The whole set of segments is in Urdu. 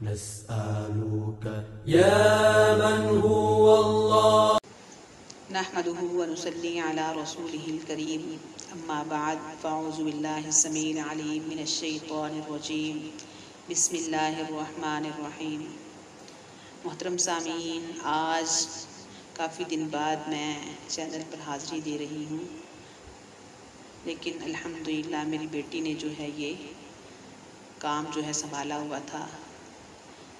نسألك يا من هو الله. نحمده ونصلي على رسوله الكريم اما بعد فاعوذ باللہ السمیع العلیم من الشیطان الرجیم بسم اللہ الرحمن الرحیم۔ محترم سامعین، آج کافی دن بعد میں چینل پر حاضری دے رہی ہوں، لیکن الحمدللہ میری بیٹی نے جو ہے یہ کام جو ہے سنبھالا ہوا تھا،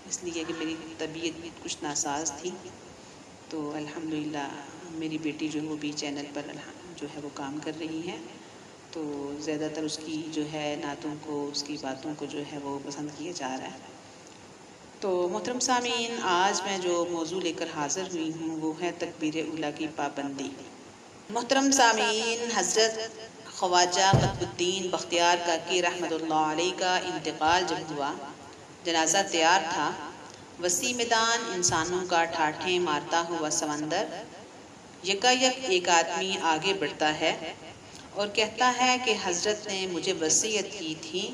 اس لیے کہ میری طبیعت کچھ ناساز تھی، تو الحمدللہ میری بیٹی جو ہے وہ بھی چینل پر جو ہے وہ کام کر رہی ہے، تو زیادہ تر اس کی جو ہے نعتوں کو، اس کی باتوں کو جو ہے وہ پسند کیا جا رہا ہے۔ تو محترم سامعین، آج میں جو موضوع لے کر حاضر ہوئی ہوں وہ ہے تکبیر اولیٰ کی پابندی۔ محترم سامعین، حضرت خواجہ قطب الدین بختیار کاکی رحمۃ اللہ علیہ کا انتقال جب ہوا، جنازہ تیار تھا، وسیع میدان انسانوں کا ٹھاٹھیں مارتا ہوا سمندر، یکایک ایک آدمی آگے بڑھتا ہے اور کہتا ہے کہ حضرت نے مجھے وصیت کی تھی،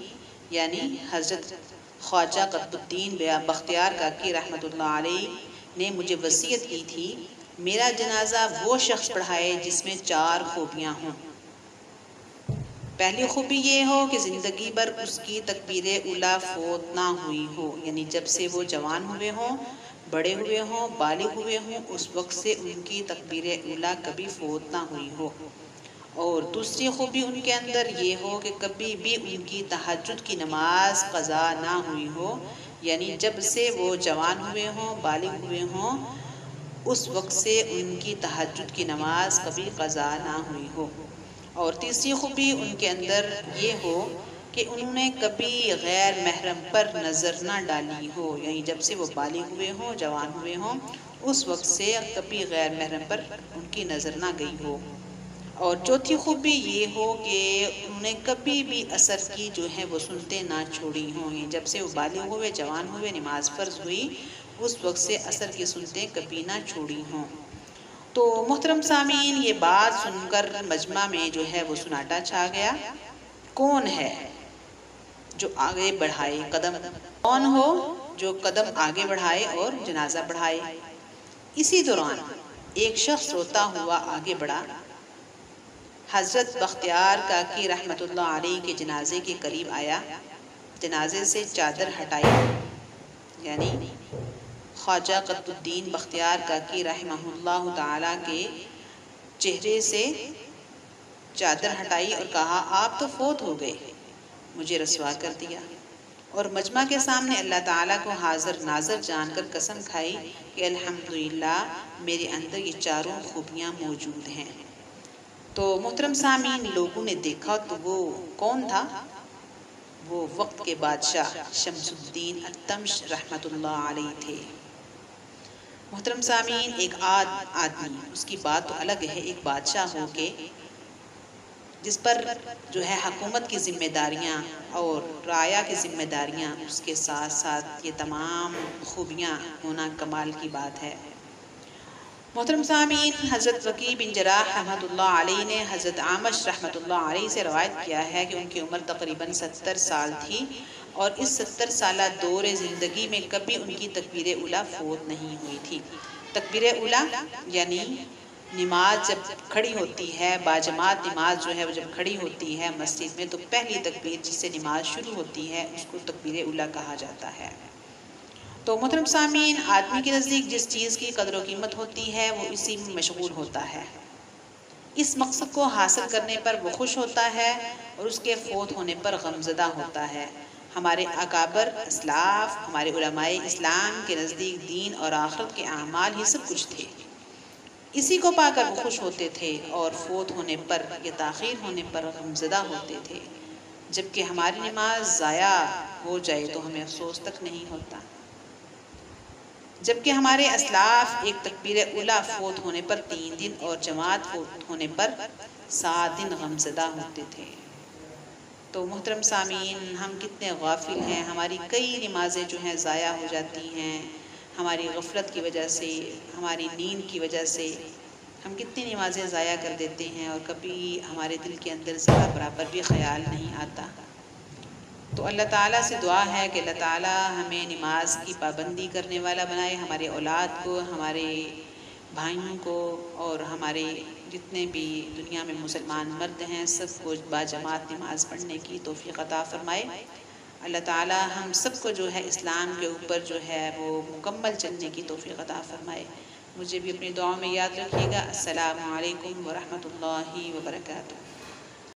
یعنی حضرت خواجہ قطب الدین بختیار کاکی رحمۃ اللہ علیہ نے مجھے وصیت کی تھی، میرا جنازہ وہ شخص پڑھائے جس میں 4 خوبیاں ہوں۔ پہلی خوبی یہ ہو کہ زندگی بھر اس کی تکبیر اولیٰ فوت نہ ہوئی ہو، یعنی جب سے وہ جوان ہوئے ہوں، بڑے ہوئے ہوں، بالغ ہوئے ہوں، اس وقت سے ان کی تکبیر اولیٰ کبھی فوت نہ ہوئی ہو۔ اور دوسری خوبی ان کے اندر یہ ہو کہ کبھی بھی ان کی تہجد کی نماز قضا نہ ہوئی ہو، یعنی جب سے وہ جوان ہوئے ہوں، بالغ ہوئے ہوں، اس وقت سے ان کی تہجد کی نماز کبھی قضا نہ ہوئی ہو۔ اور تیسری خوبی ان کے اندر یہ ہو کہ انہوں نے کبھی غیر محرم پر نظر نہ ڈالی ہو، یعنی جب سے وہ بالغ ہوئے ہوں، جوان ہوئے ہوں، اس وقت سے کبھی غیر محرم پر ان کی نظر نہ گئی ہو۔ اور چوتھی خوبی یہ ہو کہ انہوں نے کبھی بھی عصر کی جو ہے وہ سنتیں نہ چھوڑی ہوں، یعنی جب سے وہ بالغ ہوئے، جوان ہوئے، نماز فرض ہوئی، اس وقت سے عصر کی سنتیں کبھی نہ چھوڑی ہوں۔ تو محترم سامعین، یہ بات سن کر مجمع میں جو ہے وہ سناٹا چھا گیا۔ کون ہے جو آگے بڑھائے قدم؟ کون ہو جو قدم آگے بڑھائے اور جنازہ بڑھائے؟ اسی دوران ایک شخص روتا ہوا آگے بڑھا، حضرت بختیار کاکی رحمۃ اللہ علیہ کے جنازے کے قریب آیا، جنازے سے چادر ہٹائی، یعنی خواجہ قطب الدین بختیار کاکی رحمہ اللہ تعالیٰ کے چہرے سے چادر ہٹائی اور کہا، آپ تو فوت ہو گئے، مجھے رسوا کر دیا۔ اور مجمع کے سامنے اللہ تعالیٰ کو حاضر ناظر جان کر قسم کھائی کہ الحمدللہ میرے اندر یہ 4 خوبیاں موجود ہیں۔ تو محترم سامعین، لوگوں نے دیکھا تو وہ کون تھا؟ وہ وقت کے بادشاہ شمس الدین التمش رحمۃ اللہ علیہ تھے۔ محترم سامعین، ایک آدمی، اس کی بات تو الگ ہے، ایک بادشاہ ہو کے جس پر جو ہے حکومت کی ذمہ داریاں اور رعایا کی ذمہ داریاں، اس کے ساتھ ساتھ یہ تمام خوبیاں ہونا کمال کی بات ہے۔ محترم سامعین، حضرت وکیع بن جراح رحمۃ اللہ علیہ نے حضرت اعمش رحمۃ اللہ علیہ سے روایت کیا ہے کہ ان کی عمر تقریباً 70 سال تھی، اور اس 70 سالہ دور زندگی میں کبھی ان کی تکبیر اولیٰ فوت نہیں ہوئی تھی۔ تکبیر اولیٰ یعنی نماز جب کھڑی ہوتی ہے، باجماعت نماز جو ہے وہ جب کھڑی ہوتی ہے مسجد میں، تو پہلی تکبیر جس سے نماز شروع ہوتی ہے اس کو تکبیر اولیٰ کہا جاتا ہے۔ تو محترم سامعین، آدمی کے نزدیک جس چیز کی قدر و قیمت ہوتی ہے وہ اسی میں مشغول ہوتا ہے، اس مقصد کو حاصل کرنے پر وہ خوش ہوتا ہے اور اس کے فوت ہونے پر غمزدہ ہوتا ہے۔ ہمارے اکابر اسلاف، ہمارے علماء اسلام کے نزدیک دین اور آخرت کے اعمال ہی سب کچھ تھے، اسی کو پا کر وہ خوش ہوتے تھے اور فوت ہونے پر یا تاخیر ہونے پر غمزدہ ہوتے تھے، جبکہ ہماری نماز ضائع ہو جائے تو ہمیں افسوس تک نہیں ہوتا، جبکہ ہمارے اسلاف ایک تکبیر اولیٰ فوت ہونے پر 3 دن اور جماعت فوت ہونے پر 7 دن غمزدہ ہوتے تھے۔ تو محترم سامعین، ہم کتنے غافل ہیں، ہماری کئی نمازیں جو ہیں ضائع ہو جاتی ہیں، ہماری غفلت کی وجہ سے، ہماری نیند کی وجہ سے ہم کتنی نمازیں ضائع کر دیتے ہیں، اور کبھی ہمارے دل کے اندر ذرا برابر بھی خیال نہیں آتا۔ تو اللہ تعالیٰ سے دعا ہے کہ اللہ تعالیٰ ہمیں نماز کی پابندی کرنے والا بنائے، ہمارے اولاد کو، ہمارے بھائیوں کو، اور ہمارے جتنے بھی دنیا میں مسلمان مرد ہیں سب کو باجماعت نماز پڑھنے کی توفیق عطا فرمائے۔ اللہ تعالیٰ ہم سب کو جو ہے اسلام کے اوپر جو ہے وہ مکمل چلنے کی توفیق عطا فرمائے۔ مجھے بھی اپنی دعاؤں میں یاد رکھیے گا۔ السلام علیکم ورحمۃ اللہ وبرکاتہ۔